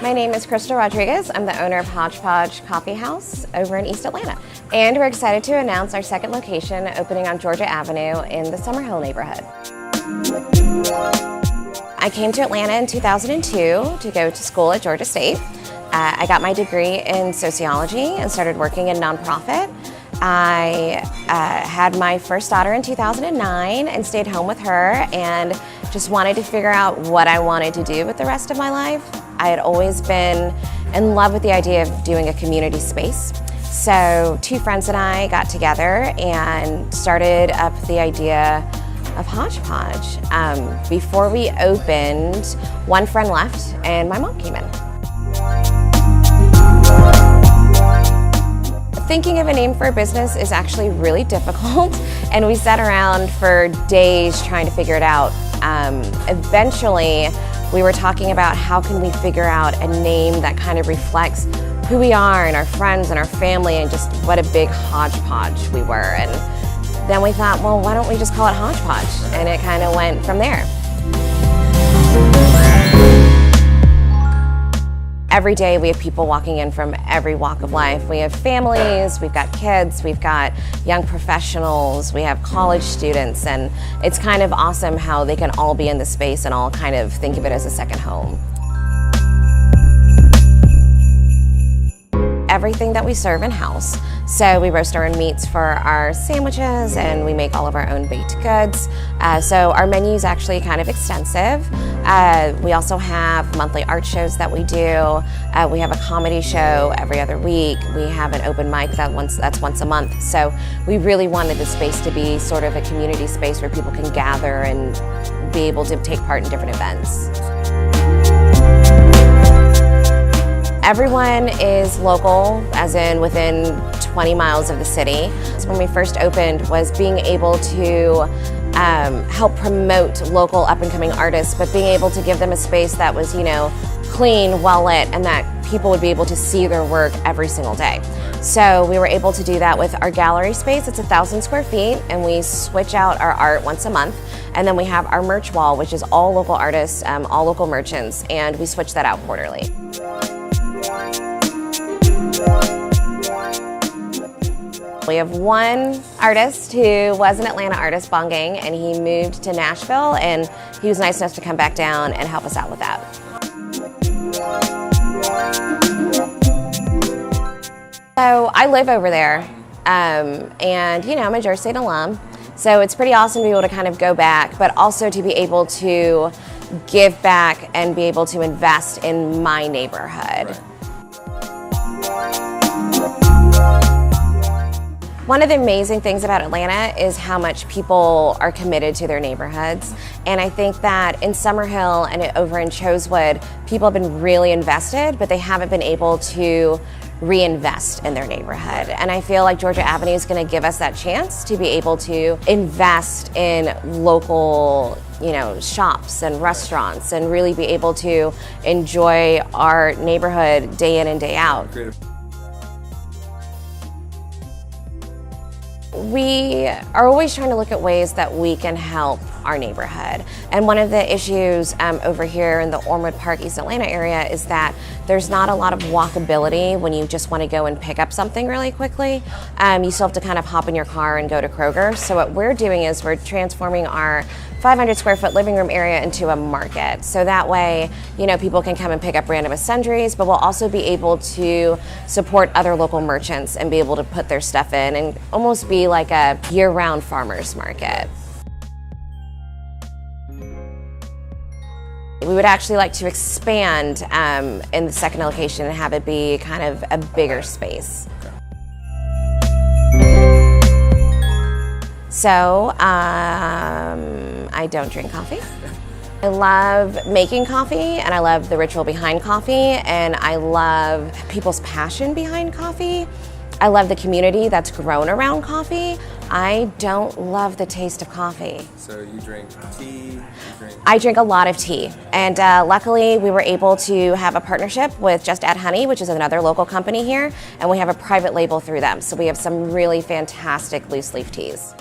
My name is Krystle Rodriguez. I'm the owner of Hodgepodge Coffee House over in East Atlanta. And we're excited to announce our second location opening on Georgia Avenue in the Summerhill neighborhood. I came to Atlanta in 2002 to go to school at Georgia State. I got my degree in sociology and started working in nonprofit. I had my first daughter in 2009 and stayed home with her and just wanted to figure out what I wanted to do with the rest of my life. I had always been in love with the idea of doing a community space. So two friends and I got together and started up the idea of Hodgepodge. Before we opened, one friend left and my mom came in. Thinking of a name for a business is actually really difficult, and we sat around for days trying to figure it out. Eventually, we were talking about how can we figure out a name that kind of reflects who we are and our friends and our family and just what a big hodgepodge we were. And then we thought, well, why don't we just call it Hodgepodge? And it kind of went from there. Every day we have people walking in from every walk of life. We have families, we've got kids, we've got young professionals, we have college students, and it's kind of awesome how they can all be in the space and all kind of think of it as a second home. Everything that we serve in-house. So we roast our own meats for our sandwiches and we make all of our own baked goods. So our menu is actually kind of extensive. We also have monthly art shows that we do. We have a comedy show every other week. We have an open mic that's once a month. So we really wanted the space to be sort of a community space where people can gather and be able to take part in different events. Everyone is local, as in within 20 miles of the city. So when we first opened was being able to help promote local up-and-coming artists, but being able to give them a space that was, clean, well-lit, and that people would be able to see their work every single day. So we were able to do that with our gallery space. It's 1,000 square feet, and we switch out our art once a month. And then we have our merch wall, which is all local artists, all local merchants, and we switch that out quarterly. We have one artist who was an Atlanta artist, Bonggang, and he moved to Nashville, and he was nice enough to come back down and help us out with that. So I live over there, and I'm a Jersey State alum, so it's pretty awesome to be able to kind of go back, but also to be able to give back and be able to invest in my neighborhood. One of the amazing things about Atlanta is how much people are committed to their neighborhoods. And I think that in Summerhill and over in Chosewood, people have been really invested, but they haven't been able to reinvest in their neighborhood. And I feel like Georgia Avenue is going to give us that chance to be able to invest in local shops and restaurants and really be able to enjoy our neighborhood day in and day out. We are always trying to look at ways that we can help our neighborhood. And one of the issues over here in the Ormwood Park, East Atlanta area is that there's not a lot of walkability when you just want to go and pick up something really quickly. You still have to kind of hop in your car and go to Kroger. So what we're doing is we're transforming our 500 square foot living room area into a market. So that way, people can come and pick up random sundries, but we'll also be able to support other local merchants and be able to put their stuff in and almost be like a year-round farmer's market. We would actually like to expand in the second location and have it be kind of a bigger space. So, I don't drink coffee. I love making coffee, and I love the ritual behind coffee, and I love people's passion behind coffee. I love the community that's grown around coffee. I don't love the taste of coffee. So you drink tea? I drink a lot of tea, and luckily we were able to have a partnership with Just Add Honey, which is another local company here, and we have a private label through them. So we have some really fantastic loose leaf teas.